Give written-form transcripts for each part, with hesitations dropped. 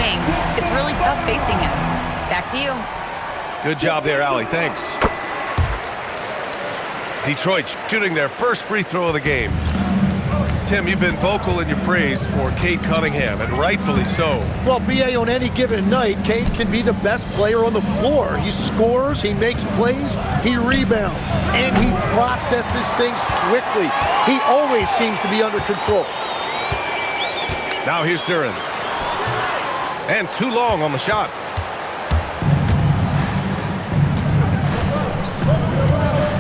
saying. It's really tough facing him. Back to you. Good job there, Allie. Thanks. Detroit shooting their first free throw of the game. Tim, you've been vocal in your praise for Cade Cunningham, and rightfully so. Well, BA, on any given night, Cade can be the best player on the floor. He scores, he makes plays, he rebounds, and he processes things quickly. He always seems to be under control. Now here's Duren. And too long on the shot.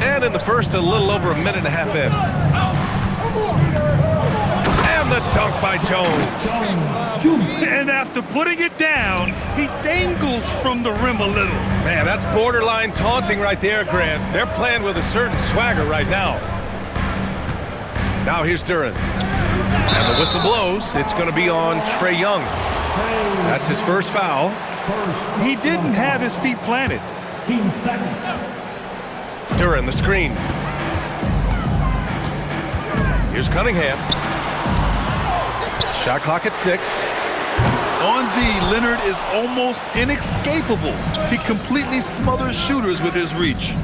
And in the first, a little over a minute and a half in. And the dunk by Jones. And after putting it down, he dangles from the rim a little. Man, that's borderline taunting right there, Grant. They're playing with a certain swagger right now. Now here's Duren. And the whistle blows. It's going to be on Trae Young. That's his first foul. He didn't have his feet planted. Duren, the screen. Here's Cunningham. Shot clock at 6. On D, Leonard is almost inescapable. He completely smothers shooters with his reach.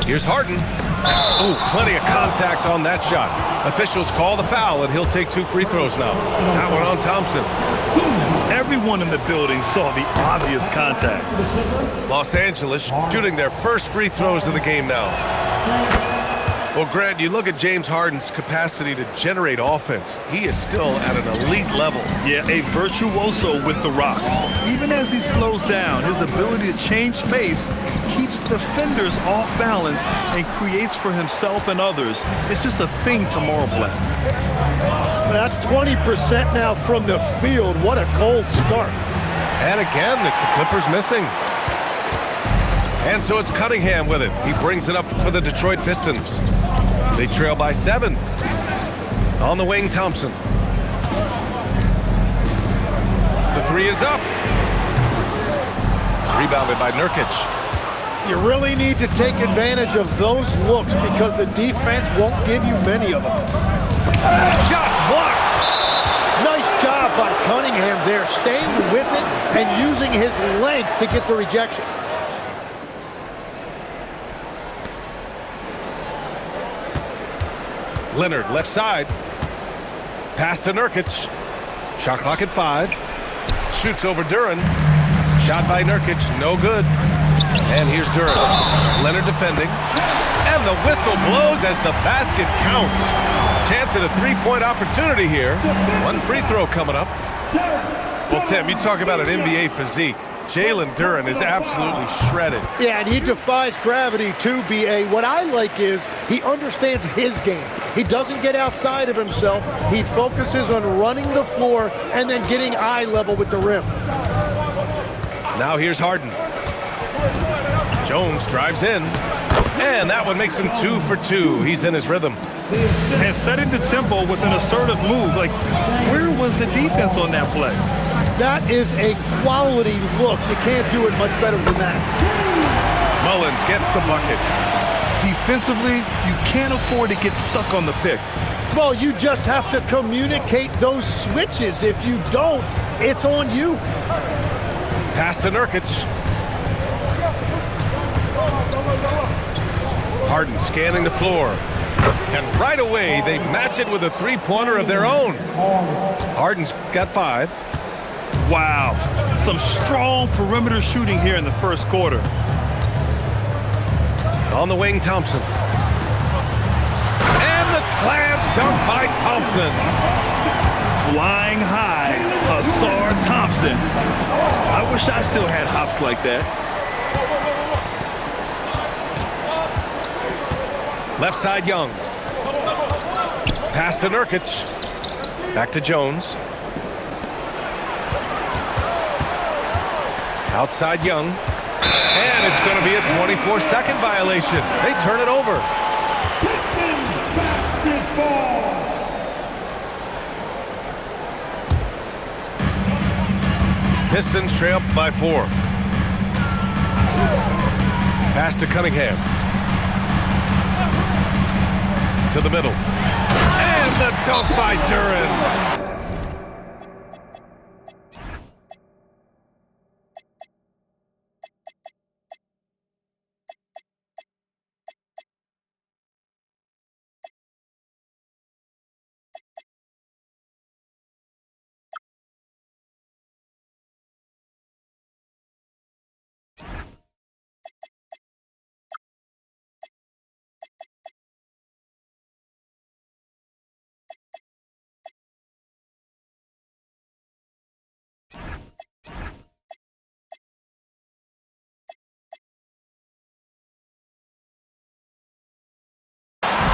Here's Harden. Oh, plenty of contact on that shot. Officials call the foul, and he'll take 2 free throws now. That one on Thompson. Everyone in the building saw the obvious contact. Los Angeles shooting their first free throws of the game now. Well, Grant, you look at James Harden's capacity to generate offense. He is still at an elite level. Yeah, a virtuoso with the rock. Even as he slows down, his ability to change pace keeps defenders off balance and creates for himself and others. It's just a thing tomorrow, Black. That's 20% now from the field. What a cold start. And again, it's the Clippers missing. And so it's Cunningham with it. He brings it up for the Detroit Pistons. They trail by 7. On the wing, Thompson. The 3 is up. Rebounded by Nurkic. You really need to take advantage of those looks because the defense won't give you many of them. Shots blocked. Nice job by Cunningham there, staying with it and using his length to get the rejection. Leonard, left side. Pass to Nurkic. Shot clock at 5. Shoots over Duren. Shot by Nurkic, no good. And here's Duren. Leonard defending. And the whistle blows as the basket counts. Chance at a 3-point opportunity here. 1 free throw coming up. Well, Tim, you talk about an NBA physique. Jalen Duren is absolutely shredded. Yeah, and he defies gravity too, BA. What I like is he understands his game. He doesn't get outside of himself. He focuses on running the floor and then getting eye level with the rim. Now here's Harden. Jones drives in. And that one makes him 2 for 2. He's in his rhythm. And setting the tempo with an assertive move. Like, where was the defense on that play? That is a quality look. You can't do it much better than that. Mullins gets the bucket. Defensively, you can't afford to get stuck on the pick. Well, you just have to communicate those switches. If you don't, it's on you. Pass to Nurkic. Harden scanning the floor. And right away, they match it with a 3-pointer of their own. Harden's got 5. Wow, some strong perimeter shooting here in the first quarter. On the wing, Thompson. And the slam dunk by Thompson. Flying high, Hasar Thompson. I wish I still had hops like that. Left side, Young. Pass to Nurkic. Back to Jones. Outside Young. And it's going to be a 24-second violation. They turn it over. Pistons trail by 4. Pass to Cunningham. To the middle. And the dunk by Duren.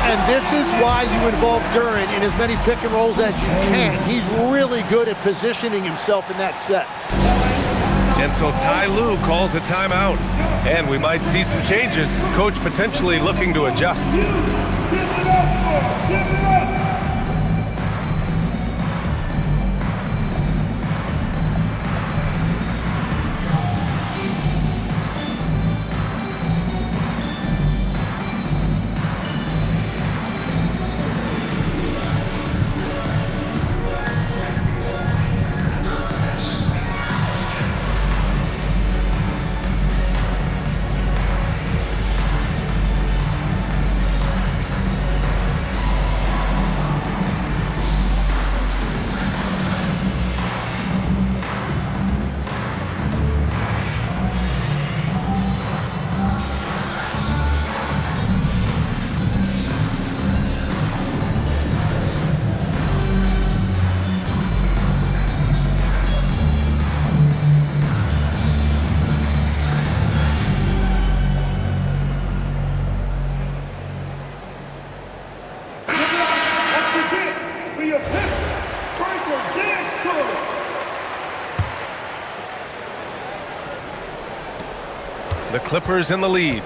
And this is why you involve Duren in as many pick and rolls as you can. He's really good at positioning himself in that set. And so Ty Lue calls a timeout. And we might see some changes. Coach potentially looking to adjust. The Clippers in the lead.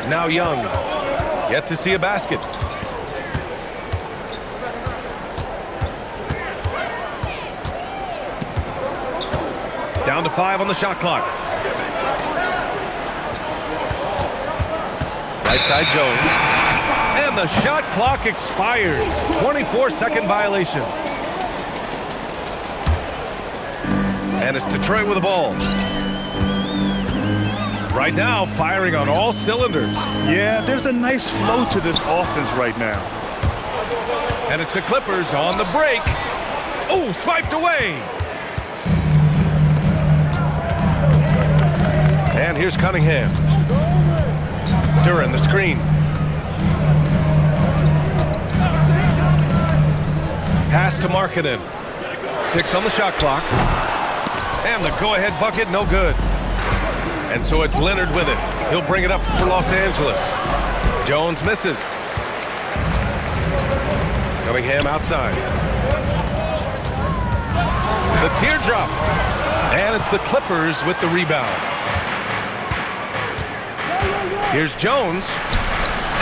Now Young, yet to see a basket. Down to 5 on the shot clock. Right side Jones. And the shot clock expires. 24-second violation. And it's Detroit with the ball. Right now, firing on all cylinders. Yeah, there's a nice flow to this offense right now. And it's the Clippers on the break. Oh, swiped away. And here's Cunningham. Duren, the screen. Pass to Markkanen. 6 on the shot clock. And the go-ahead bucket, no good. And so it's Leonard with it. He'll bring it up for Los Angeles. Jones misses. Cunningham outside. The teardrop. And it's the Clippers with the rebound. Here's Jones.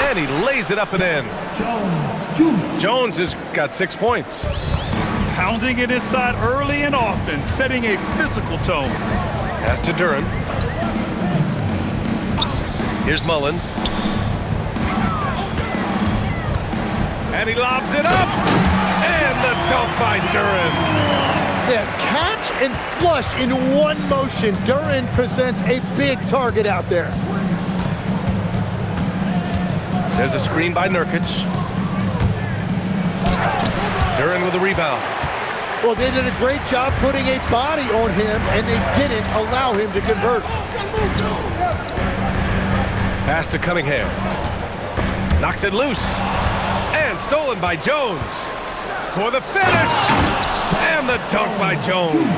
And he lays it up and in. Jones has got 6 points. Pounding it inside early and often, setting a physical tone. Pass to Duren. Here's Mullins. And he lobs it up. And the dunk by Duren. Yeah, catch and flush in one motion. Duren presents a big target out there. There's a screen by Nurkic. Duren with the rebound. Well, they did a great job putting a body on him, and they didn't allow him to convert. Pass to Cunningham. Knocks it loose. And stolen by Jones. For the finish. And the dunk by Jones.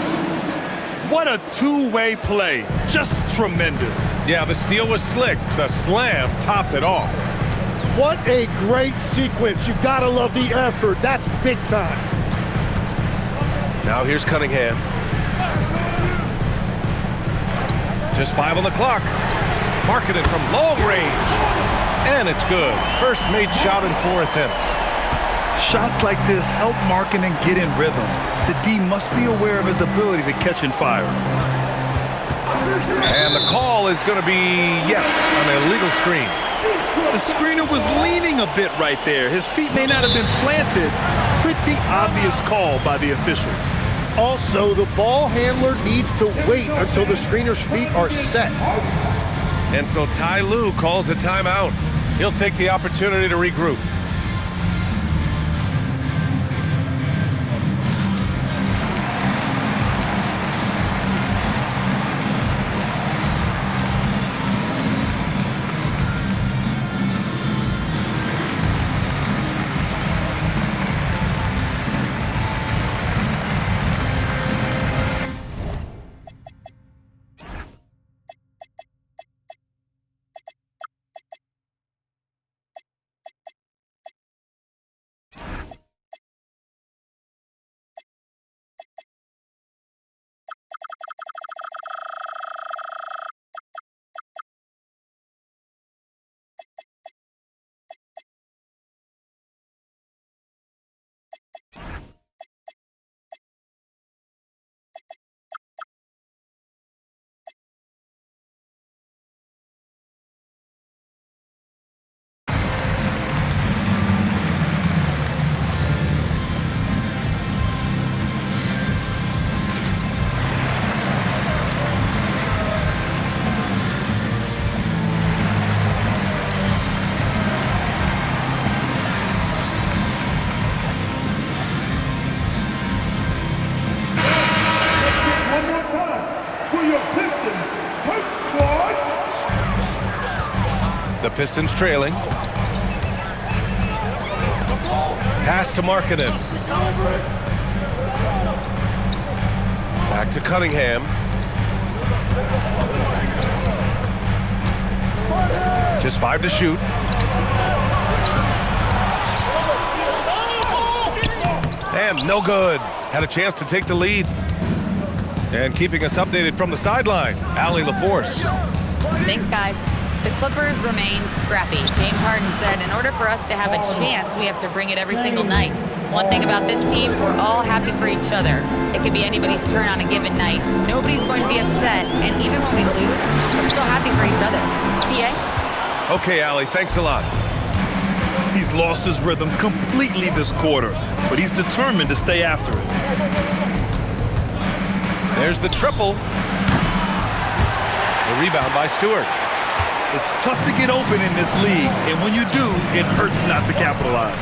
What a two-way play. Just tremendous. Yeah, the steal was slick. The slam topped it off. What a great sequence. You gotta love the effort. That's big time. Now here's Cunningham. Just 5 on the clock. Markkanen from long range. And it's good. First made shot in 4 attempts. Shots like this help Markkanen get in rhythm. The D must be aware of his ability to catch and fire. And the call is going to be, yes, an illegal screen. The screener was leaning a bit right there. His feet may not have been planted. Pretty obvious call by the officials. Also, the ball handler needs to wait until the screener's feet are set. And so Ty Lue calls a timeout. He'll take the opportunity to regroup. Pistons trailing. Pass to Markkanen. Back to Cunningham. Just 5 to shoot. And no good. Had a chance to take the lead. And keeping us updated from the sideline, Allie LaForce. Thanks, guys. The Clippers remain scrappy. James Harden said, in order for us to have a chance, we have to bring it every single night. One thing about this team, we're all happy for each other. It could be anybody's turn on a given night. Nobody's going to be upset, and even when we lose, we're still happy for each other. PA? Okay, Allie, thanks a lot. He's lost his rhythm completely this quarter, but he's determined to stay after it. There's the triple. The rebound by Stewart. It's tough to get open in this league, and when you do, it hurts not to capitalize.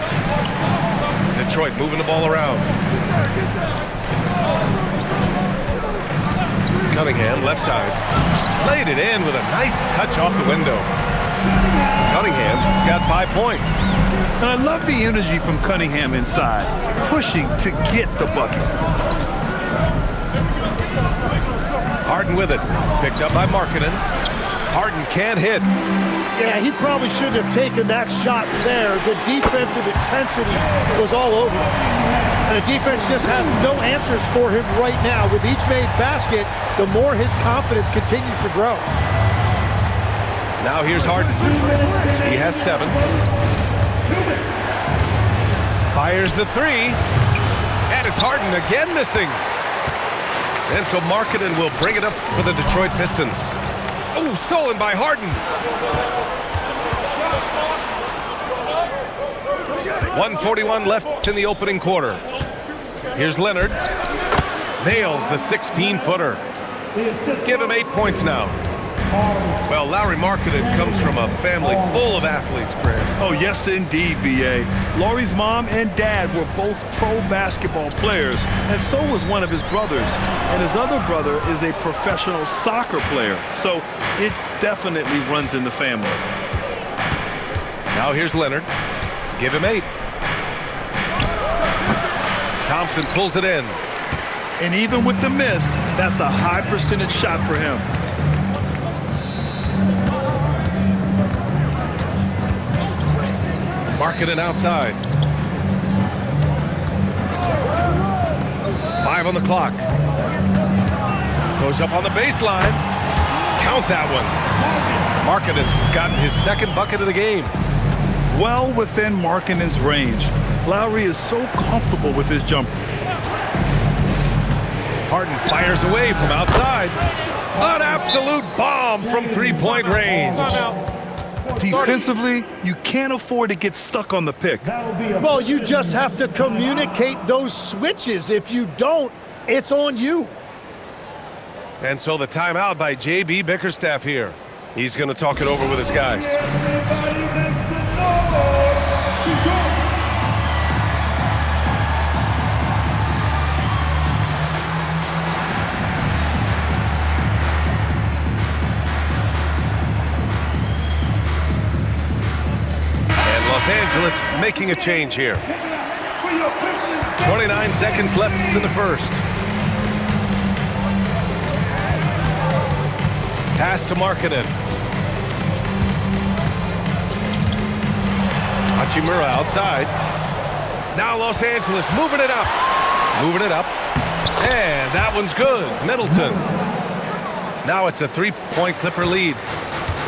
Detroit moving the ball around. Cunningham, left side. Laid it in with a nice touch off the window. Cunningham's got 5 points. And I love the energy from Cunningham inside, pushing to get the bucket. Harden with it. Picked up by Markkanen. Harden can't hit. Yeah, he probably shouldn't have taken that shot there. The defensive intensity was all over him. And the defense just has no answers for him right now. With each made basket, the more his confidence continues to grow. Now here's Harden. He has 7. Fires the 3. And it's Harden again missing. And so Markkanen will bring it up for the Detroit Pistons. Oh, stolen by Harden. 1:41 left in the opening quarter. Here's Leonard. Nails the 16-footer. Give him 8 points now. Well, Lauri Markkanen comes from a family full of athletes, Graham. Oh, yes, indeed, B.A. Lauri's mom and dad were both pro basketball players, and so was one of his brothers. And his other brother is a professional soccer player, so it definitely runs in the family. Now here's Leonard. Give him 8. Thompson pulls it in. And even with the miss, that's a high percentage shot for him. Markkanen outside. 5 on the clock. Goes up on the baseline. Count that one. Markkanen's gotten his 2nd bucket of the game. Well within Markkanen's range. Lauri is so comfortable with his jumper. Harden fires away from outside. An absolute bomb from 3-point range. Defensively, you can't afford to get stuck on the pick. Well, you just have to communicate those switches. If you don't, it's on you. And so the timeout by J.B. Bickerstaff here. He's going to talk it over with his guys. Los Angeles making a change here. 29 seconds left in the first. Pass to Markkanen. Hachimura outside. Now Los Angeles moving it up. Moving it up. And that one's good. Middleton. Now it's a 3-point Clipper lead.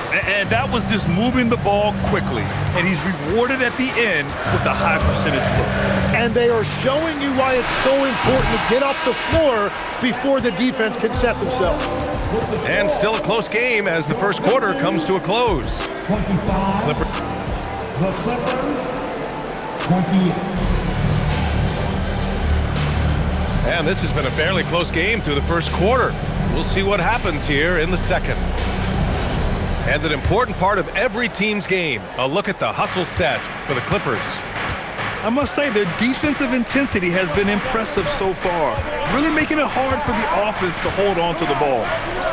And that was just moving the ball quickly. And he's rewarded at the end with a high percentage look. And they are showing you why it's so important to get off the floor before the defense can set themselves. And still a close game as the first quarter comes to a close. 25. Clipper. The Clippers, 28. And this has been a fairly close game through the first quarter. We'll see what happens here in the second. And an important part of every team's game, a look at the hustle stats for the Clippers. I must say their defensive intensity has been impressive so far, really making it hard for the offense to hold on to the ball.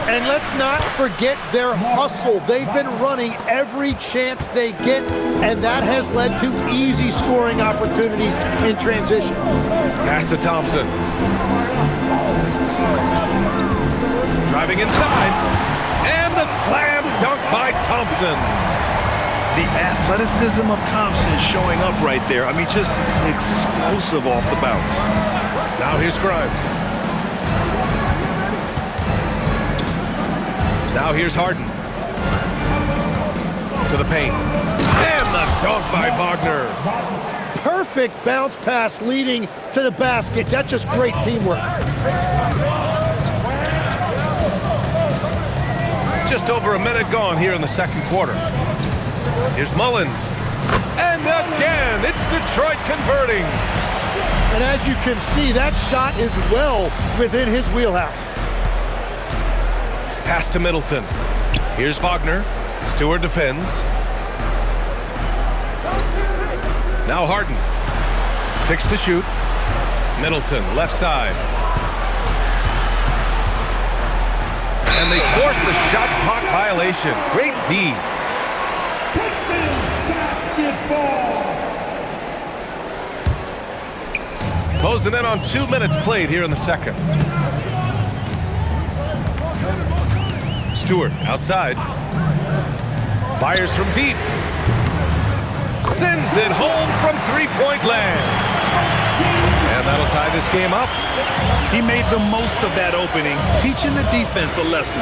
And let's not forget their hustle. They've been running every chance they get, and that has led to easy scoring opportunities in transition. Pass to Thompson. Driving inside, and the slam dunk by Thompson. The athleticism of Thompson showing up right there. I mean, just explosive off the bounce. Now here's Grimes. Now here's Harden. To the paint. And the dunk by Wagner. Perfect bounce pass leading to the basket. That's just great teamwork. Just over a minute gone here in the second quarter. Here's Mullins. And again, it's Detroit converting. And as you can see, that shot is well within his wheelhouse. Pass to Middleton. Here's Wagner. Stewart defends. Now Harden. 6 to shoot. Middleton, left side. And they force the shot clock violation. Great D. Closing in on 2 minutes played here in the second. Stewart outside. Fires from deep. Sends it home from three-point land. And that'll tie this game up. He made the most of that opening, teaching the defense a lesson.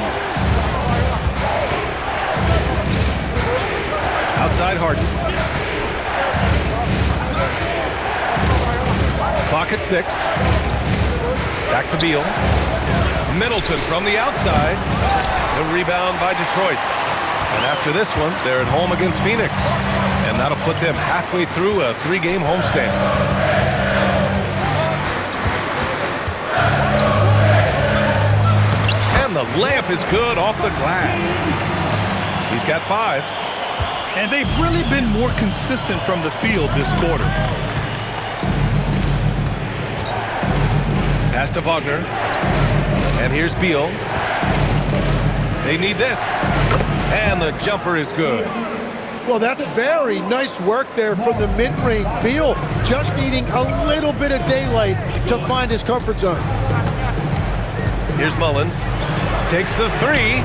Outside Harden. Clock at 6. Back to Beal. Middleton from the outside. The rebound by Detroit. And after this one, they're at home against Phoenix. And that'll put them halfway through a 3-game homestand. And the layup is good off the glass. He's got 5. And they've really been more consistent from the field this quarter. Pass to Wagner. And here's Beal. They need this. And the jumper is good. Well, that's very nice work there from the mid-range. Beal just needing a little bit of daylight to find his comfort zone. Here's Mullins. Takes the 3.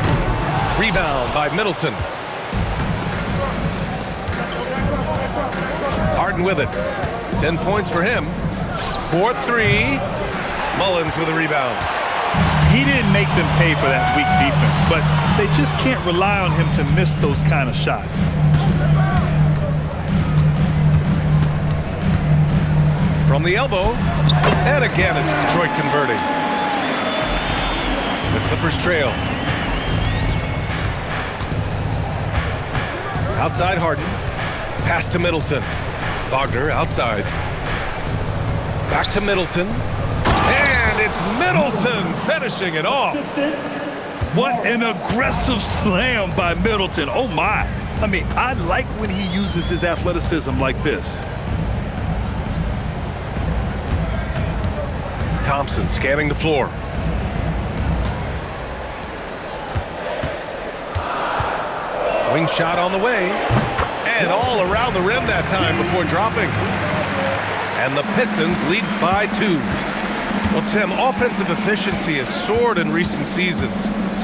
Rebound by Middleton. Harden with it. 10 points for him. 4-3. Mullins with a rebound. He didn't make them pay for that weak defense, but they just can't rely on him to miss those kind of shots. From the elbow. And again, it's Detroit converting. The Clippers trail. Outside Harden. Pass to Middleton. Wagner outside. Back to Middleton. And it's Middleton finishing it off. What an aggressive slam by Middleton. Oh, my. I mean, I like when he uses his athleticism like this. Thompson scanning the floor. Wing shot on the way. And all around the rim that time before dropping. And the Pistons lead by 2. Well, Tim, offensive efficiency has soared in recent seasons.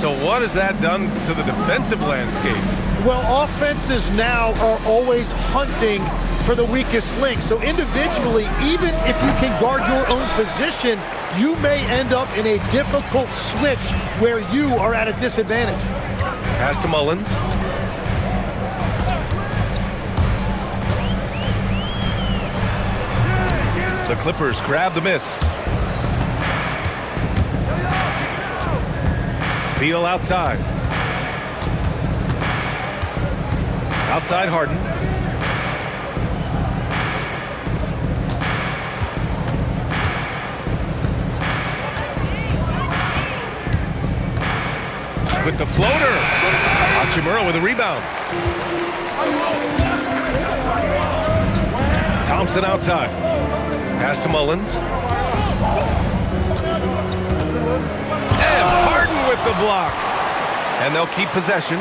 So what has that done to the defensive landscape? Well, offenses now are always hunting for the weakest link. So individually, even if you can guard your own position, you may end up in a difficult switch where you are at a disadvantage. Pass to Mullins. The Clippers grab the miss. Beal outside. Outside Harden. With the floater. Hachimura with a rebound. Thompson outside. Pass to Mullins. And Harden with the block. And they'll keep possession.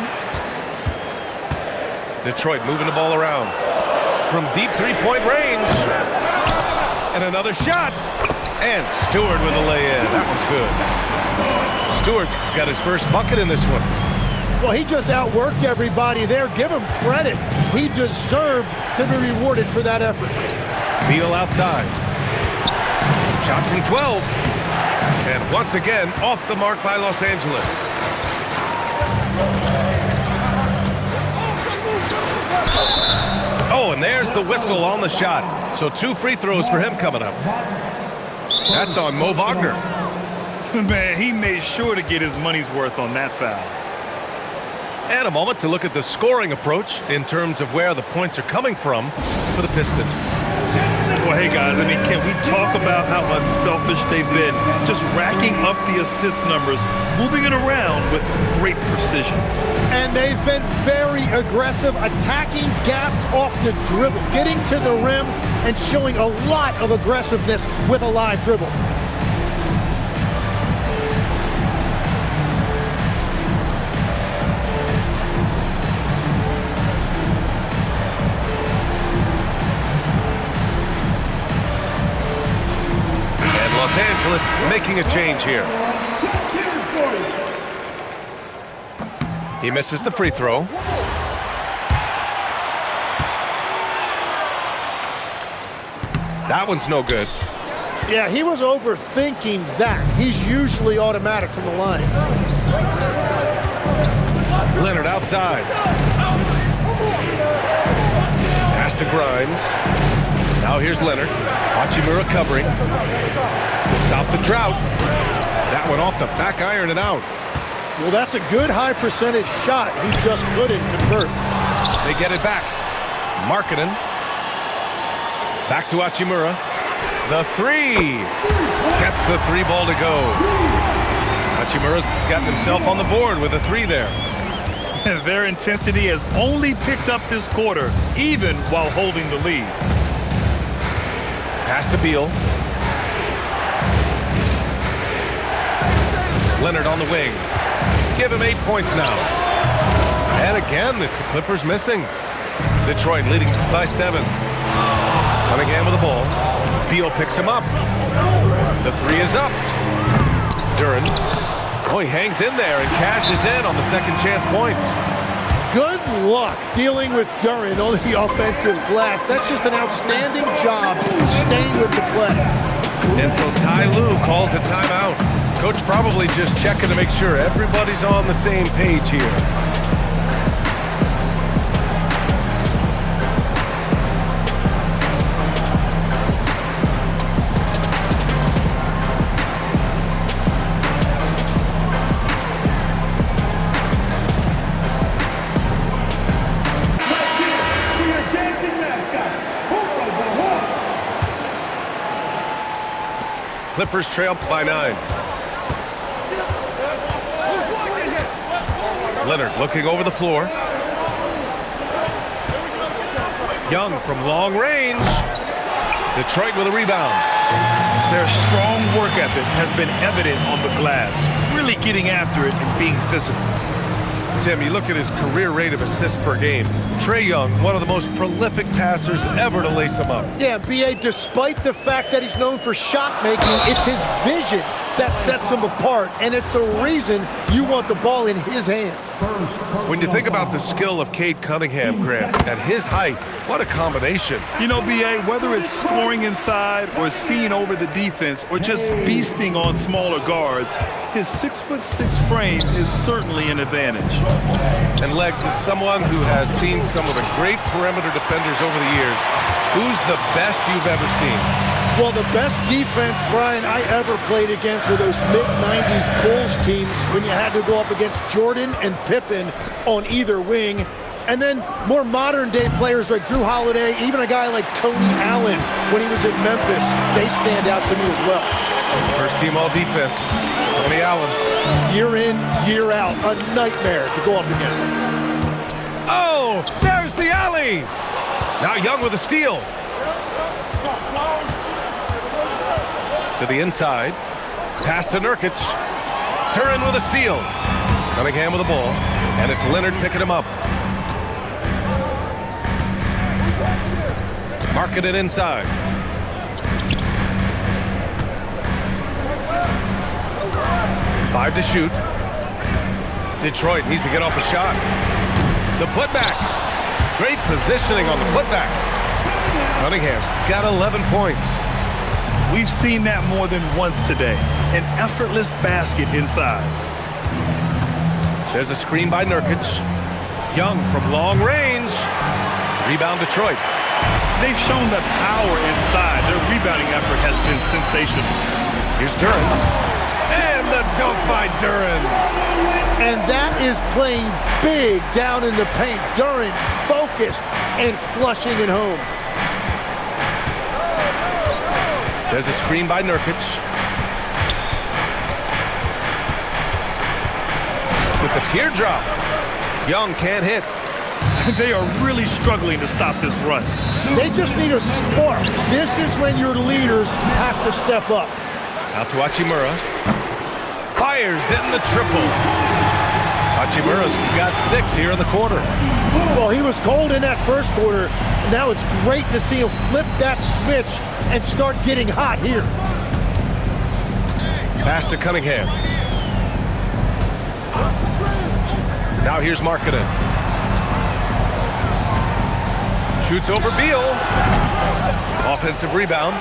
Detroit moving the ball around. From deep three-point range. And another shot. And Stewart with a lay-in. That one's good. Stewart's got his first bucket in this one. Well, he just outworked everybody there. Give him credit. He deserved to be rewarded for that effort. Beal outside. Shot from 12. And once again, off the mark by Los Angeles. Oh, and there's the whistle on the shot. So 2 free throws for him coming up. That's on Mo Wagner. Man, he made sure to get his money's worth on that foul. And a moment to look at the scoring approach in terms of where the points are coming from for the Pistons. Well, hey, guys, I mean, can we talk about how unselfish they've been? Just racking up the assist numbers, moving it around with great precision. And they've been very aggressive, attacking gaps off the dribble, getting to the rim and showing a lot of aggressiveness with a live dribble. Los Angeles making a change here. He misses the free throw. That one's no good. Yeah, he was overthinking that. He's usually automatic from the line. Leonard outside. Pass to Grimes. Now here's Leonard. Hachimura covering to stop the drought. That one off the back iron and out. Well, that's a good high percentage shot. He just couldn't convert. They get it back. Markkanen. Back to Hachimura. The three. Gets the 3 ball to go. Hachimura's gotten himself on the board with a 3 there. Their intensity has only picked up this quarter, even while holding the lead. Pass to Beal. Leonard on the wing. Give him 8 points now. And again, it's the Clippers missing. Detroit leading by 7. Cunningham with the ball. Beal picks him up. The 3 is up. Duren. Oh, he hangs in there and cashes in on the second chance points. Good luck dealing with Duren on the offensive glass. That's just an outstanding job staying with the play. And so Ty Lue calls a timeout. Coach probably just checking to make sure everybody's on the same page here. Clippers trail by 9. Leonard looking over the floor. Young from long range. Detroit with a rebound. Their strong work ethic has been evident on the glass, really getting after it and being physical. Tim, you look at his career rate of assists per game. Trae Young, one of the most prolific passers ever to lace him up. Yeah, B.A., despite the fact that he's known for shot making, it's his vision that sets him apart, and it's the reason you want the ball in his hands. When you think about the skill of Cade Cunningham, Grant, at his height, what a combination. You know, B.A., whether it's scoring inside or seeing over the defense or just beasting on smaller guards, his 6'6" frame is certainly an advantage. And Legs is someone who has seen some of the great perimeter defenders over the years. Who's the best you've ever seen? Well, the best defense, Brian, I ever played against were those mid-90s Bulls teams when you had to go up against Jordan and Pippen on either wing. And then more modern-day players like Drew Holiday, even a guy like Tony Allen when he was in Memphis, they stand out to me as well. First team all-defense, Tony Allen. Year in, year out, a nightmare to go up against. Oh, there's the alley. Now Young with a steal. To the inside. Pass to Nurkic. Duren with a steal. Cunningham with the ball. And it's Leonard picking him up. Marking it inside. Five to shoot. Detroit needs to get off a shot. The putback. Great positioning on the putback. Cunningham's got 11 points. We've seen that more than once today. An effortless basket inside. There's a screen by Nurkic. Young from long range. Rebound Detroit. They've shown the power inside. Their rebounding effort has been sensational. Here's Duren. And the dunk by Duren. And that is playing big down in the paint. Duren focused and flushing it home. There's a screen by Nurkic. With the teardrop. Young can't hit. They are really struggling to stop this run. They just need a spark. This is when your leaders have to step up. Out to Hachimura. Fires in the triple. Hachimura's got 6 here in the quarter. Well, he was cold in that first quarter. Now it's great to see him flip that switch and start getting hot here. Pass to Cunningham. Now here's Markkanen. Shoots over Beal. Offensive rebound.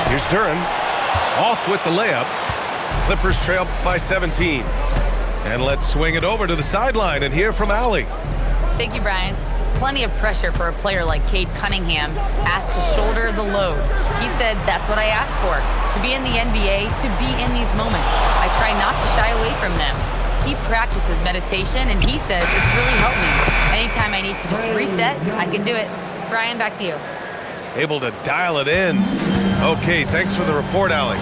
Here's Duren. Off with the layup. Clippers trail by 17. And let's swing it over to the sideline and hear from Allie. Thank you, Brian. Plenty of pressure for a player like Cade Cunningham, asked to shoulder the load. He said, that's what I asked for, to be in the NBA, to be in these moments. I try not to shy away from them. He practices meditation, and he says it's really helped me. Anytime I need to just reset, I can do it. Brian, back to you. Able to dial it in. Okay, thanks for the report, Allie.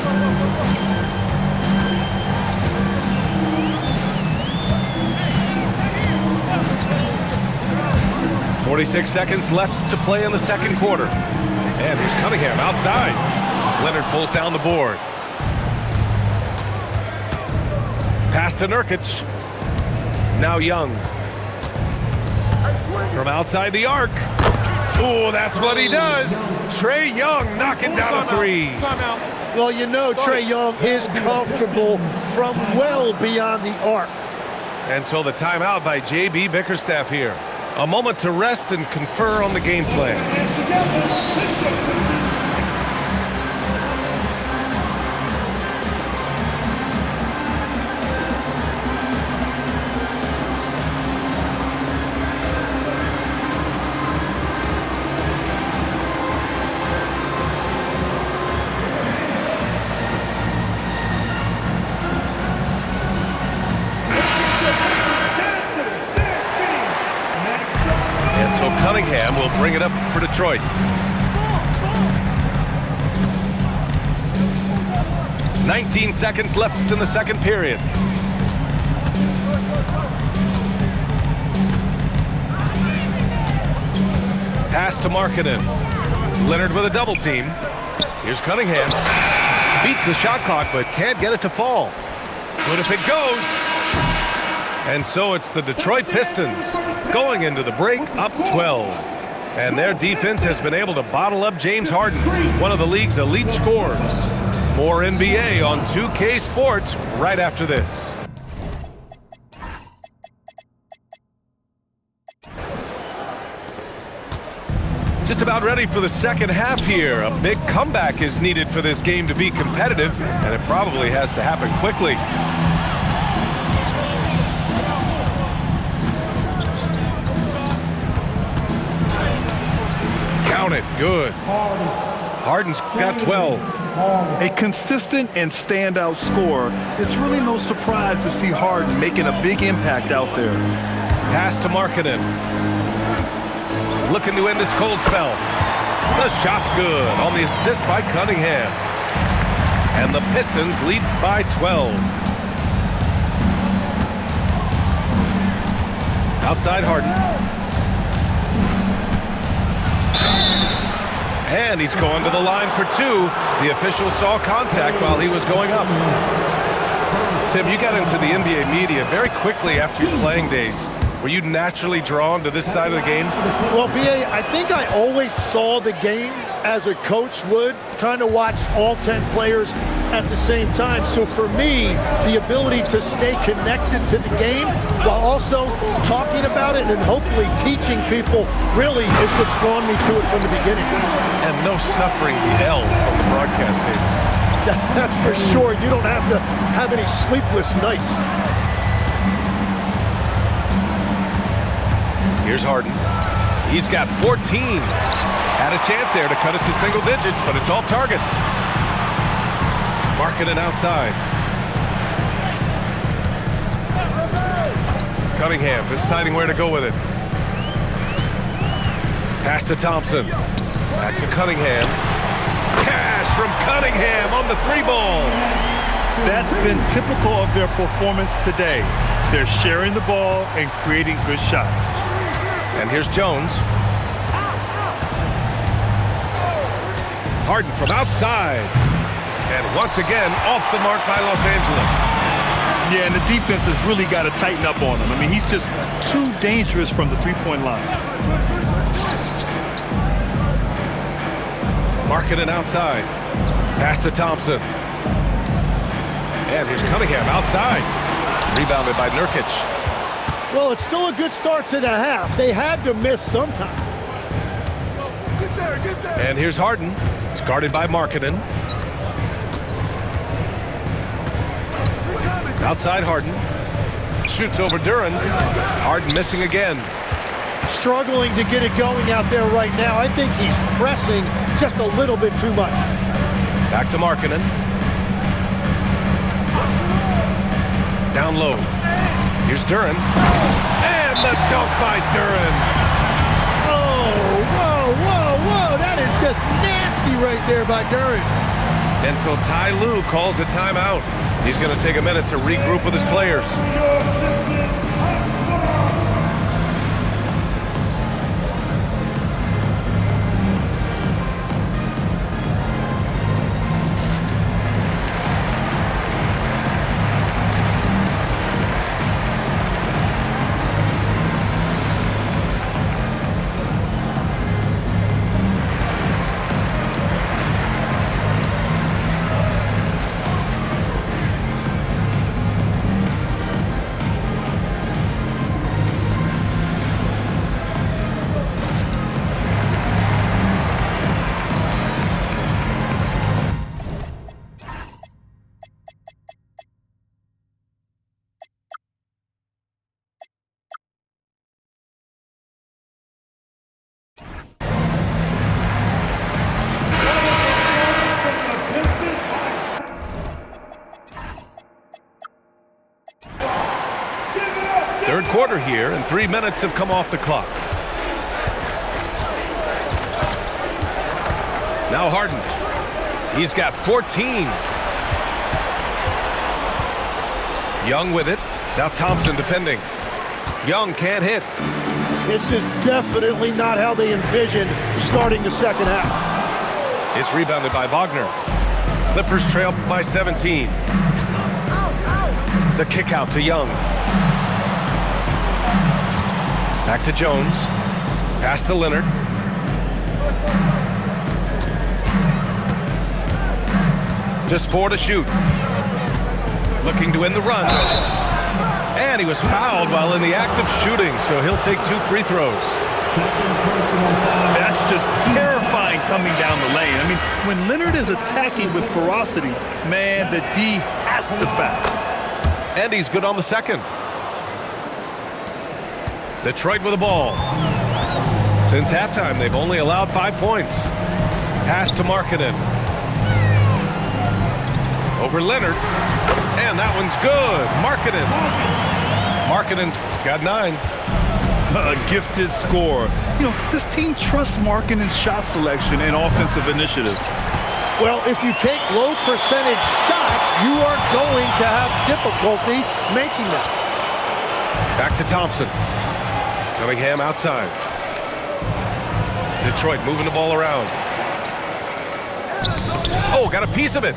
46 seconds left to play in the second quarter. And here's Cunningham outside. Leonard pulls down the board. Pass to Nurkic. Now Young. From outside the arc. Oh, that's what he does. Trae Young knocking down a three. Well, you know Trae Young is comfortable from well beyond the arc. And so the timeout by J.B. Bickerstaff here. A moment to rest and confer on the game plan. Cunningham will bring it up for Detroit. "19 seconds left in the second period. Pass to Markkanen. Leonard with a double team. Here's Cunningham. Beats the shot clock but can't get it to fall. But if it goes. And so it's the Detroit Pistons going into the break up 12. And their defense has been able to bottle up James Harden, one of the league's elite scorers. More NBA on 2K Sports right after this. Just about ready for the second half here. A big comeback is needed for this game to be competitive, and it probably has to happen quickly. Count it. Good. Harden's got 12. A consistent and standout scorer. It's really no surprise to see Harden making a big impact out there. Pass to Markkanen. Looking to end this cold spell. The shot's good on the assist by Cunningham. And the Pistons lead by 12. Outside Harden. And he's going to the line for two. The official saw contact while he was going up. Tim, you got into the NBA media very quickly after your playing days. Were you naturally drawn to this side of the game? Well, B.A., I think I always saw the game as a coach would, trying to watch all 10 players at the same time. So for me, the ability to stay connected to the game while also talking about it and hopefully teaching people really is what's drawn me to it from the beginning. And no suffering the L from the broadcast table. That's for sure. You don't have to have any sleepless nights. Here's Harden. He's got 14. Had a chance there to cut it to single digits, but it's off target. Markkanen outside. Cunningham deciding where to go with it. Pass to Thompson. Back to Cunningham. Cash from Cunningham on the three ball. That's been typical of their performance today. They're sharing the ball and creating good shots. And here's Jones. Harden from outside. And once again, off the mark by Los Angeles. Yeah, and the defense has really got to tighten up on him. I mean, he's just too dangerous from the three-point line. Markkanen outside. Pass to Thompson. And here's Cunningham outside. Rebounded by Nurkic. Well, it's still a good start to the half. They had to miss sometime. And here's Harden. It's guarded by Markkanen. Outside Harden. Shoots over Duran. Harden missing again. Struggling to get it going out there right now. I think he's pressing just a little bit too much. Back to Markkanen. Down low. Here's Duran. And the dunk by Duran. Oh, whoa, whoa, whoa. That is just nasty right there by Duran. And so Ty Lue calls a timeout. He's going to take a minute to regroup with his players. Third quarter here, and 3 minutes have come off the clock. Now Harden. He's got 14. Young with it. Now Thompson defending. Young can't hit. This is definitely not how they envisioned starting the second half. It's rebounded by Wagner. Clippers trail by 17. The kick out to Young. Back to Jones. Pass to Leonard. Just 4 to shoot. Looking to end the run. And he was fouled while in the act of shooting, so he'll take 2 free throws. That's just terrifying coming down the lane. I mean, when Leonard is attacking with ferocity, man, the D has to foul. And he's good on the second. Detroit with the ball. Since halftime, they've only allowed 5 points. Pass to Markkanen. Over Leonard. And that one's good. Markkanen. Markkanen's got 9. A gifted scorer. You know, this team trusts Markkanen's shot selection and offensive initiative. Well, if you take low percentage shots, you are going to have difficulty making them. Back to Thompson. Cunningham outside. Detroit moving the ball around. Oh, got a piece of it.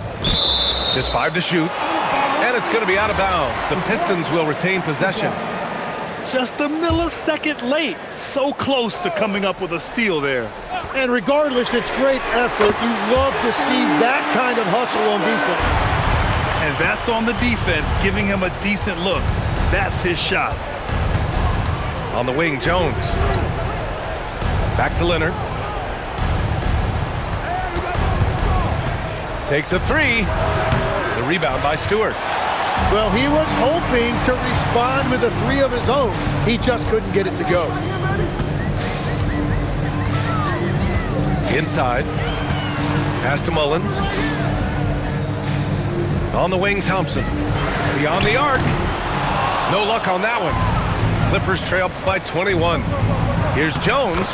Just 5 to shoot. And it's going to be out of bounds. The Pistons will retain possession. Just a millisecond late. So close to coming up with a steal there. And regardless, it's great effort. You love to see that kind of hustle on defense. And that's on the defense, giving him a decent look. That's his shot. On the wing, Jones. Back to Leonard. Takes a 3. The rebound by Stewart. Well, he was hoping to respond with a 3 of his own. He just couldn't get it to go. Inside. Pass to Mullins. On the wing, Thompson. Beyond the arc. No luck on that one. Clippers trail by 21. Here's Jones.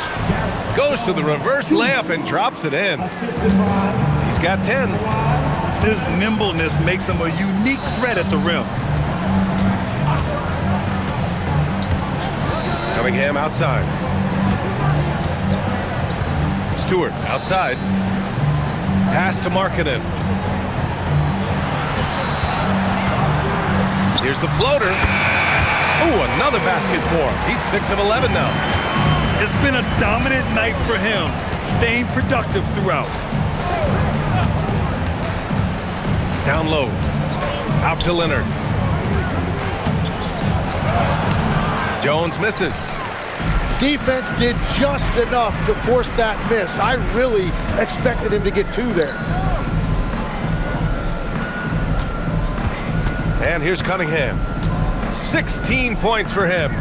Goes to the reverse layup and drops it in. He's got 10. His nimbleness makes him a unique threat at the rim. Cunningham outside. Stewart outside. Pass to Markkanen. Here's the floater. Ooh, another basket for him. He's 6 of 11 now. It's been a dominant night for him, staying productive throughout. Down low. Out to Leonard. Jones misses. Defense did just enough to force that miss. I really expected him to get 2 there. And here's Cunningham. 16 points for him.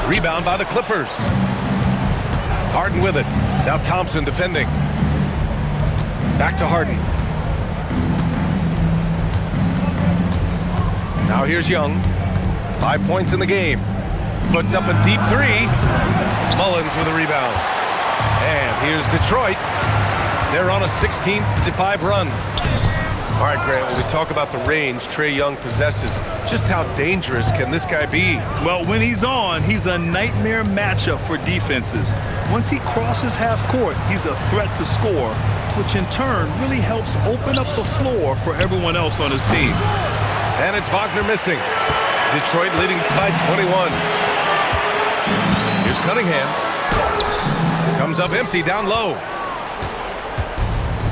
Rebound by the Clippers. Harden with it. Now Thompson defending. Back to Harden. Now here's Young. 5 points in the game. Puts up a deep 3. Mullins with a rebound. And here's Detroit. They're on a 16-5 run. All right, Grant, when we talk about the range Trae Young possesses, just how dangerous can this guy be? Well, when he's on, he's a nightmare matchup for defenses. Once he crosses half court, he's a threat to score, which in turn really helps open up the floor for everyone else on his team. And it's Wagner missing. Detroit leading by 21. Here's Cunningham. Comes up empty down low.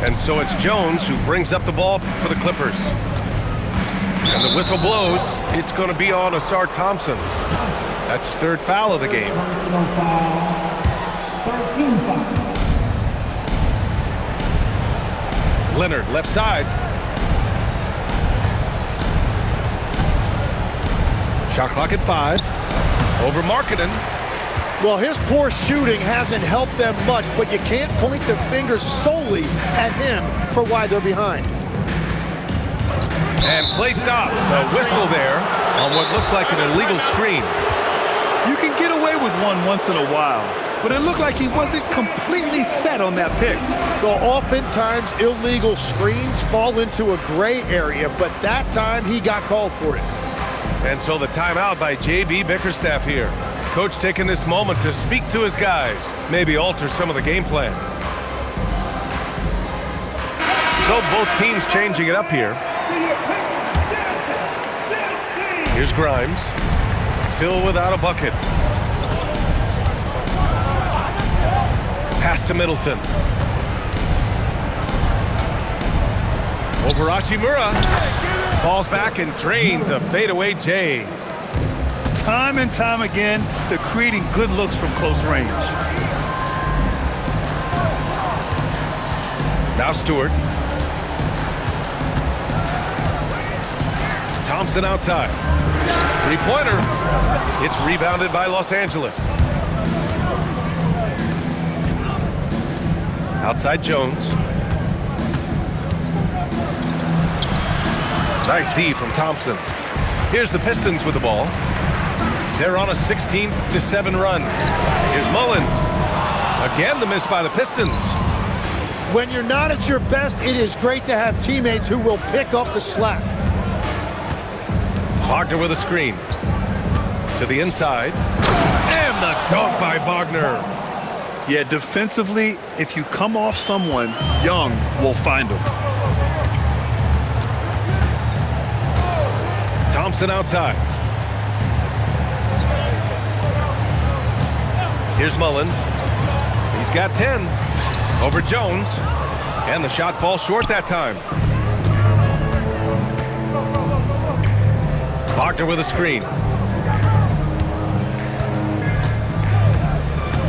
And so it's Jones who brings up the ball for the Clippers. And the whistle blows. It's going to be on Asar Thompson. That's his 3rd foul of the game. Personal foul. 13 foul. Leonard, left side. Shot clock at 5. Over Markkanen. Well, his poor shooting hasn't helped them much, but you can't point the finger solely at him for why they're behind. And play stops. A whistle there on what looks like an illegal screen. You can get away with one once in a while, but it looked like he wasn't completely set on that pick. Well, oftentimes illegal screens fall into a gray area, but that time he got called for it. And so the timeout by J.B. Bickerstaff here. Coach taking this moment to speak to his guys, maybe alter some of the game plan. So both teams changing it up here. Here's Grimes, still without a bucket. Pass to Middleton. Over Hachimura. Falls back and drains a fadeaway J. Time and time again, they're creating good looks from close range. Now Stewart. Thompson outside. 3-pointer. It's rebounded by Los Angeles. Outside Jones. Nice D from Thompson. Here's the Pistons with the ball. They're on a 16-7 run. Here's Mullins. Again, the miss by the Pistons. When you're not at your best, it is great to have teammates who will pick up the slack. Wagner with a screen. To the inside. And the dunk by Wagner. Yeah, defensively, if you come off someone, Young will find them. Thompson outside. Here's Mullins. He's got 10 over Jones. And the shot falls short that time. Wagner with a screen.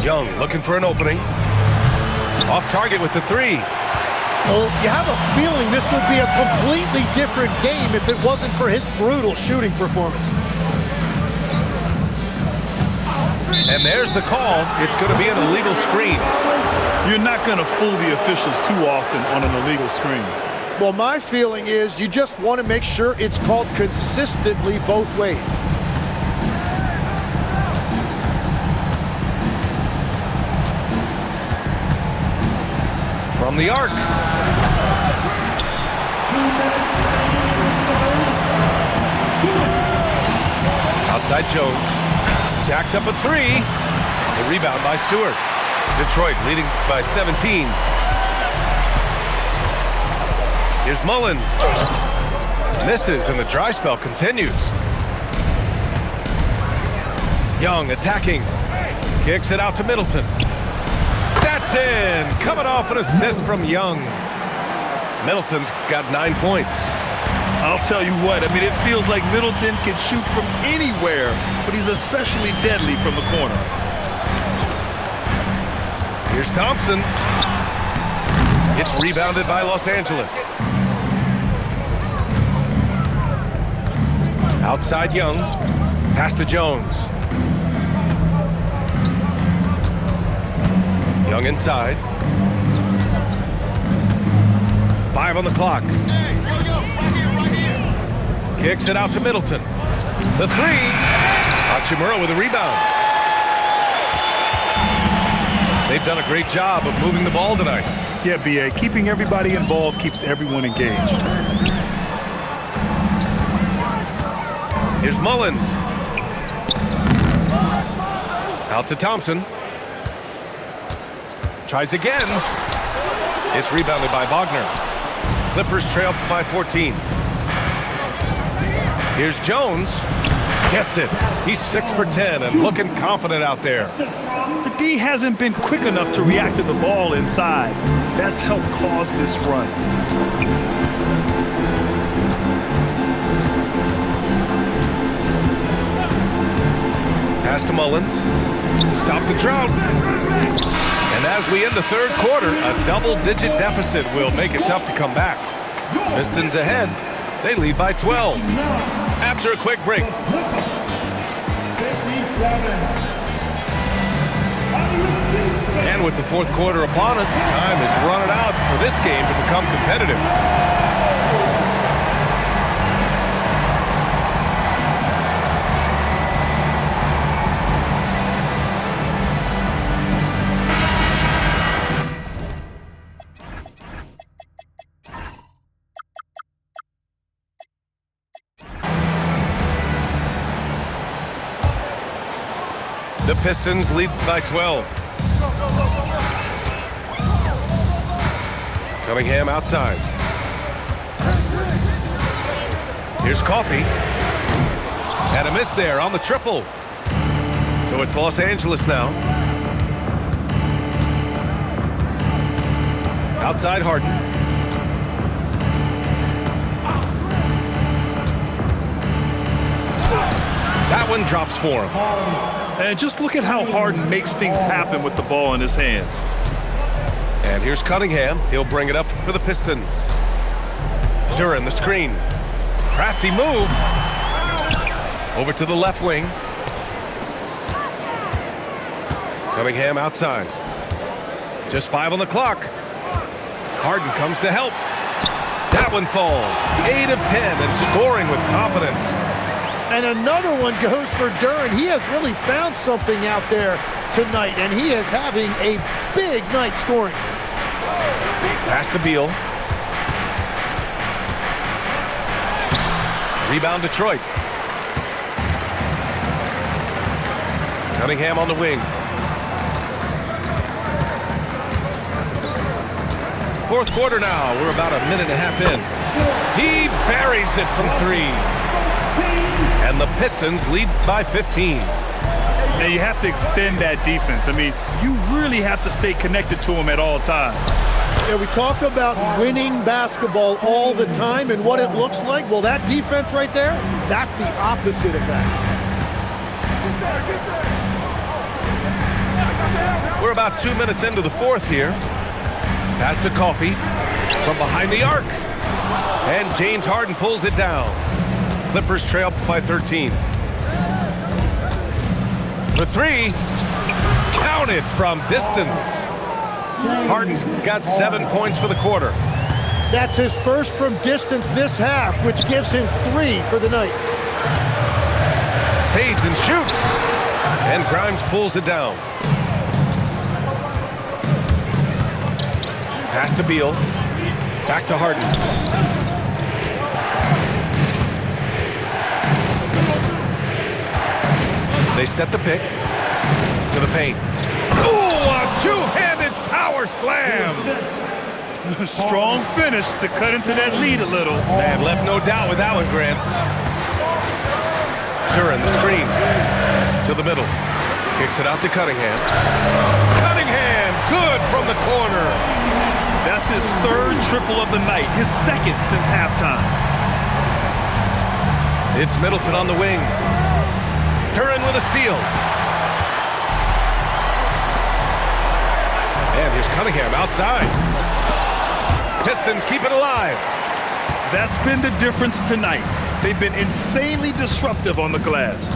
Young looking for an opening. Off target with the three. Well, you have a feeling this would be a completely different game if it wasn't for his brutal shooting performance. And there's the call. It's going to be an illegal screen. You're not going to fool the officials too often on an illegal screen. Well, my feeling is you just want to make sure it's called consistently both ways. From the arc. Outside Jones. Jacks up a three. The rebound by Stewart. Detroit leading by 17. Here's Mullins. Misses and the dry spell continues. Young attacking. Kicks it out to Middleton. That's in. Coming off an assist from Young. Middleton's got 9 points. I'll tell you what, I mean, it feels like Middleton can shoot from anywhere, but he's especially deadly from the corner. Here's Thompson. It's rebounded by Los Angeles. Outside Young. Pass to Jones. Young inside. 5 on the clock. Kicks it out to Middleton. The three. Hachimura with a rebound. They've done a great job of moving the ball tonight. Yeah, B.A., keeping everybody involved keeps everyone engaged. Here's Mullins. Out to Thompson. Tries again. It's rebounded by Wagner. Clippers trail by 14. Here's Jones. Gets it. He's 6 for 10 and looking confident out there. The D hasn't been quick enough to react to the ball inside. That's helped cause this run. Pass to Mullins. Stop the drought. And as we end the third quarter, a double-digit deficit will make it tough to come back. Pistons ahead. They lead by 12. After a quick break. And with the fourth quarter upon us, time is running out for this game to become competitive. The Pistons lead by 12. Cunningham outside. Here's Coffey. And a miss there on the triple. So it's Los Angeles now. Outside Harden. That one drops for him. And just look at how Harden makes things happen with the ball in his hands. And here's Cunningham. He'll bring it up for the Pistons. Duran, the screen. Crafty move. Over to the left wing. Cunningham outside. Just 5 on the clock. Harden comes to help. That one falls. 8 of 10 and scoring with confidence. And another one goes for Duran. He has really found something out there tonight, and he is having a big night scoring. Pass to Beal. Rebound Detroit. Cunningham on the wing. fourth quarter now. We're about a minute and a half in. He buries it from 3. And the Pistons lead by 15. Now you have to extend that defense. I mean, you really have to stay connected to him at all times. Yeah, we talk about winning basketball all the time and what it looks like. Well, that defense right there, that's the opposite of that. We're about 2 minutes into the fourth here. Pass to Coffey from behind the arc. And James Harden pulls it down. Clippers trail by 13. For 3, counted from distance. Harden's got 7 points for the quarter. That's his first from distance this half, which gives him 3 for the night. Fades and shoots. And Grimes pulls it down. Pass to Beal. Back to Harden. They set the pick to the paint. Ooh, a two-handed power slam. Strong finish to cut into that lead a little. Man, left no doubt with that one, Grant. Duran, the screen to the middle. Kicks it out to Cunningham. Cunningham, good from the corner. That's his 3rd triple of the night, his 2nd since halftime. It's Middleton on the wing. Duran with a steal. And here's Cunningham outside. Pistons keep it alive. That's been the difference tonight. They've been insanely disruptive on the glass.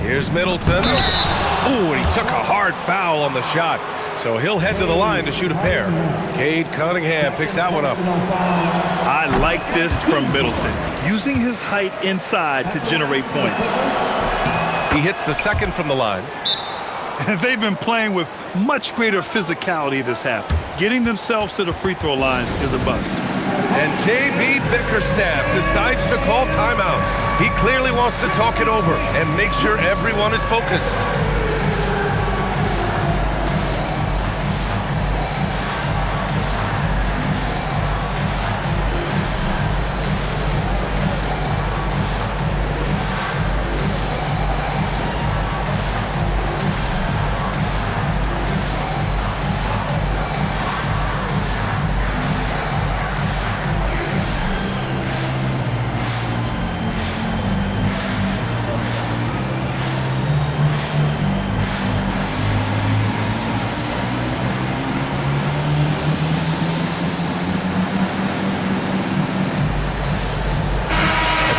Here's Middleton. Ooh, and he took a hard foul on the shot. So he'll head to the line to shoot a pair. Cade Cunningham picks that one up. I like this from Middleton, using his height inside to generate points. He hits the second from the line. And they've been playing with much greater physicality this half. Getting themselves to the free throw line is a bust. And J.B. Bickerstaff decides to call timeout. He clearly wants to talk it over and make sure everyone is focused.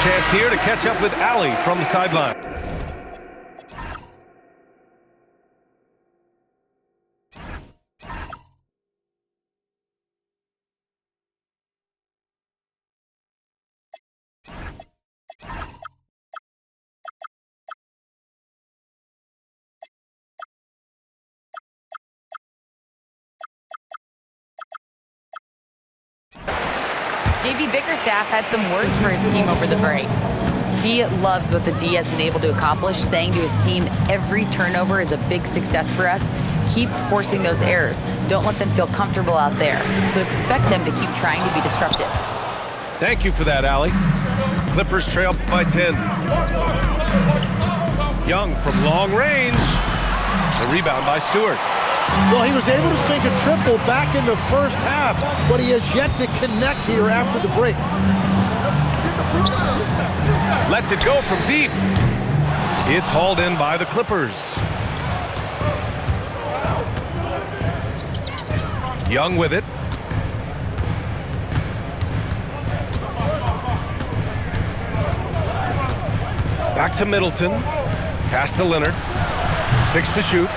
Chance here to catch up with Allie from the sideline. JB Bickerstaff had some words for his team over the break. He loves what the D has been able to accomplish, saying to his team, every turnover is a big success for us. Keep forcing those errors. Don't let them feel comfortable out there. So expect them to keep trying to be disruptive. Thank you for that, Allie. Clippers trail by 10. Young from long range. The rebound by Stewart. Well, he was able to sink a triple back in the first half, but he has yet to connect here after the break. Lets it go from deep. It's hauled in by the Clippers. Young with it. Back to Middleton. Pass to Leonard. 6 to shoot.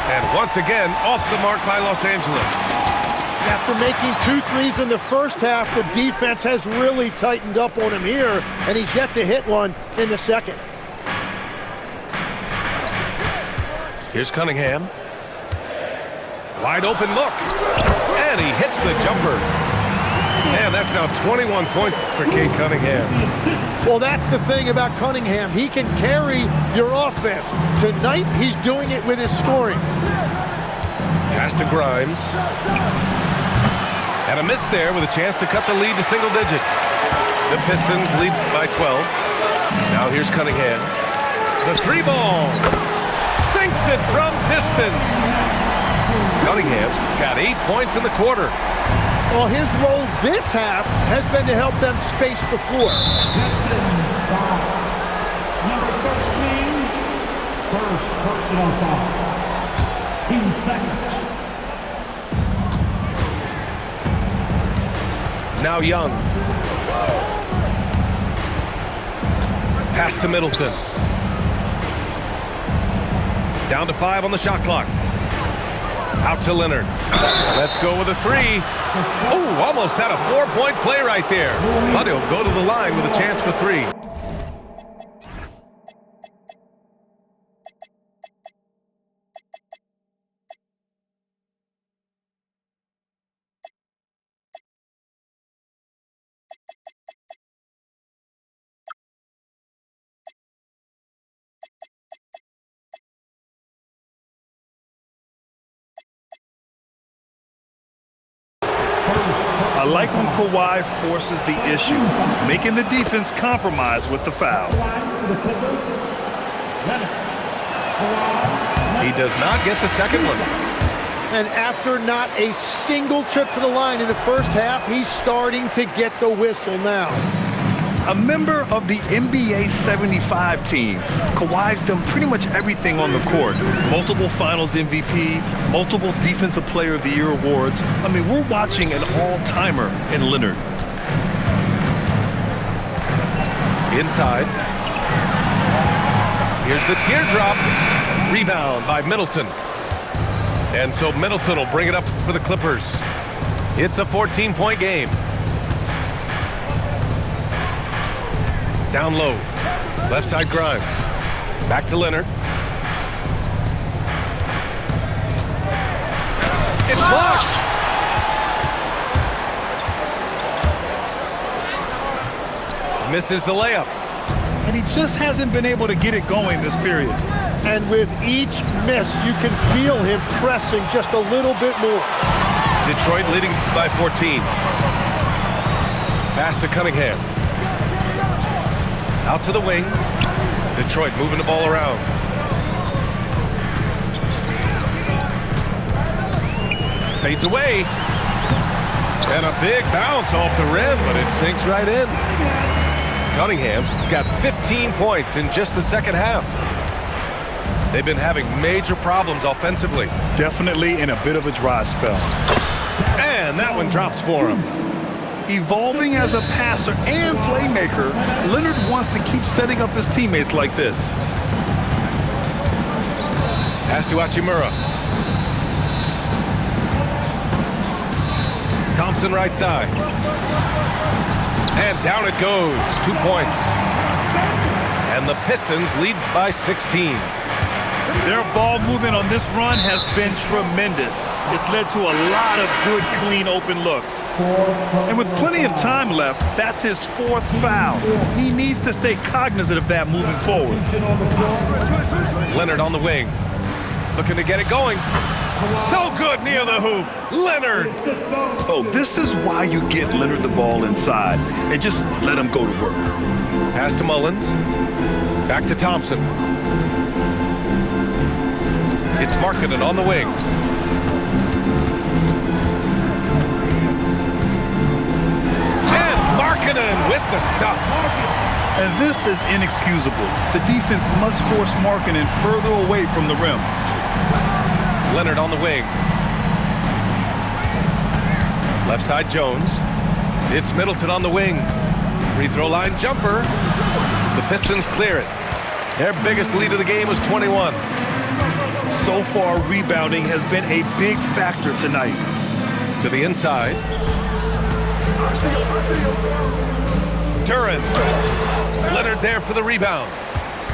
And once again, off the mark by Los Angeles. After making 2 threes in the first half, the defense has really tightened up on him here, and he's yet to hit one in the second. Here's Cunningham. Wide open look. And he hits the jumper. Man, that's now 21 points for Cade Cunningham. Well, that's the thing about Cunningham. He can carry your offense. Tonight, he's doing it with his scoring. Pass to Grimes. And a miss there with a chance to cut the lead to single digits. The Pistons lead by 12. Now here's Cunningham. The three ball. Sinks it from distance. Cunningham's got 8 points in the quarter. Well, his role this half has been to help them space the floor. Number 13, first personal foul. Team second. Now Young. Pass to Middleton. Down to 5 on the shot clock. Out to Leonard. Let's go with a three. Oh, almost had a 4-point play right there. But he'll go to the line with a chance for 3. I like when Kawhi forces the issue, making the defense compromise with the foul. He does not get the second one. And after not a single trip to the line in the first half, he's starting to get the whistle now. A member of the NBA 75 team, Kawhi's done pretty much everything on the court. Multiple Finals MVP, multiple Defensive Player of the Year awards. I mean, we're watching an all-timer in Leonard. Inside. Here's the teardrop. Rebound by Middleton. And so Middleton will bring it up for the Clippers. It's a 14-point game. Down low. Left side Grimes. Back to Leonard. It's blocked. Misses the layup. And he just hasn't been able to get it going this period. And with each miss, you can feel him pressing just a little bit more. Detroit leading by 14. Pass to Cunningham. Out to the wing. Detroit moving the ball around. Fades away. And a big bounce off the rim, but it sinks right in. Cunningham's got 15 points in just the second half. They've been having major problems offensively. Definitely in a bit of a dry spell. And that one drops for him. Evolving as a passer and playmaker, Leonard wants to keep setting up his teammates like this. Pass to Hachimura. Thompson right side. And down it goes. 2 points. And the Pistons lead by 16. Their ball movement on this run has been tremendous. It's led to a lot of good, clean, open looks. And with plenty of time left, that's his 4th foul. He needs to stay cognizant of that moving forward. Leonard on the wing. Looking to get it going. So good near the hoop. Leonard. Oh, this is why you get Leonard the ball inside and just let him go to work. Pass to Mullins. Back to Thompson. It's Markkanen on the wing. And Markkanen with the stuff. And this is inexcusable. The defense must force Markkanen further away from the rim. Leonard on the wing. Left side Jones. It's Middleton on the wing. Free throw line jumper. The Pistons clear it. Their biggest lead of the game was 21. So far, rebounding has been a big factor tonight. To the inside. Duran. Leonard there for the rebound.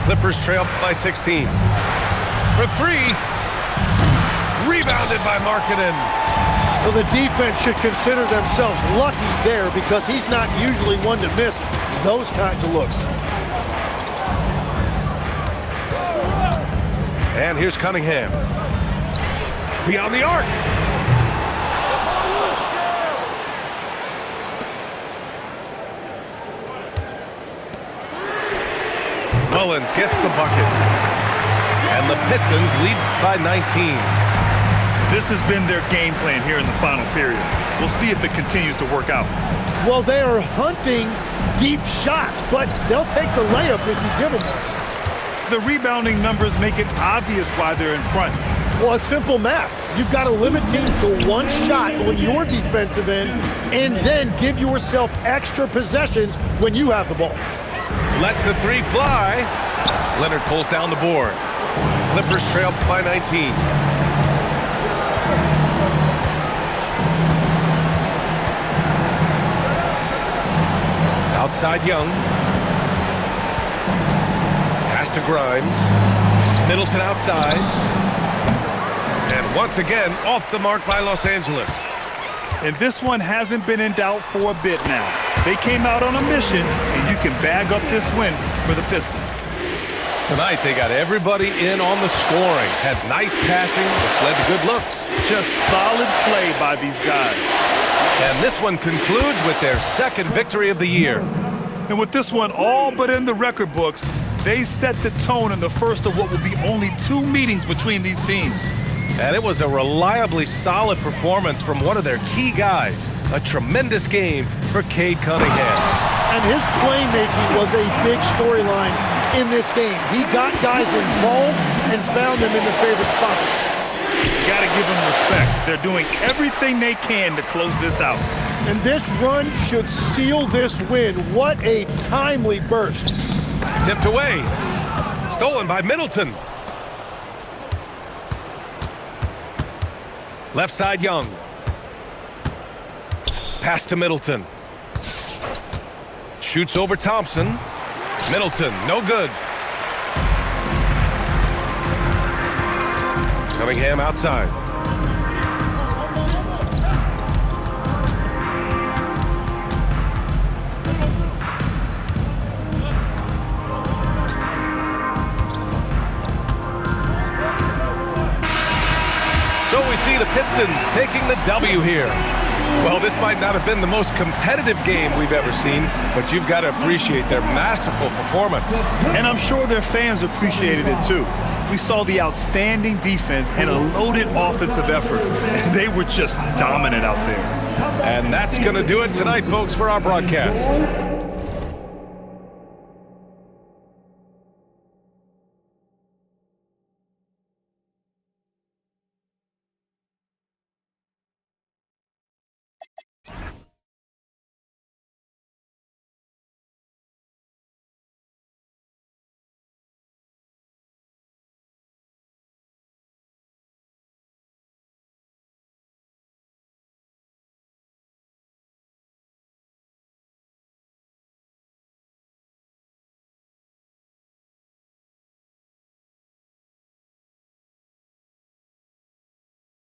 Clippers trail by 16. For 3. Rebounded by Markkanen. Well, the defense should consider themselves lucky there because he's not usually one to miss those kinds of looks. And here's Cunningham. beyond the arc. Mullins gets the bucket. And the Pistons lead by 19. This has been their game plan here in the final period. We'll see if it continues to work out. Well, they are hunting deep shots, but they'll take the layup if you give them one. The rebounding numbers make it obvious why they're in front. Well, it's simple math. You've got to limit teams to one shot on your defensive end and then give yourself extra possessions when you have the ball. Lets the three fly. Leonard pulls down the board. Clippers trail by 19. Outside Young. Pass to Grimes. Middleton outside. And once again, off the mark by Los Angeles. And this one hasn't been in doubt for a bit now. They came out on a mission, and you can bag up this win for the Pistons. Tonight, they got everybody in on the scoring. Had nice passing, which led to good looks. Just solid play by these guys. And this one concludes with their second victory of the year. And with this one all but in the record books, they set the tone in the first of what will be only 2 meetings between these teams. And it was a reliably solid performance from one of their key guys. A tremendous game for Cade Cunningham. And his playmaking was a big storyline in this game. He got guys involved and found them in their favorite spots. Got to give them respect. They're doing everything they can to close this out. And this run should seal this win. What a timely burst. Tipped away. Stolen by Middleton. Left side Young. Pass to Middleton. Shoots over Thompson. Middleton, no good. Cunningham outside. So we see the Pistons taking the W here. Well, this might not have been the most competitive game we've ever seen, but you've got to appreciate their masterful performance. And I'm sure their fans appreciated it too. We saw the outstanding defense and a loaded offensive effort. They were just dominant out there. And that's going to do it tonight, folks, for our broadcast.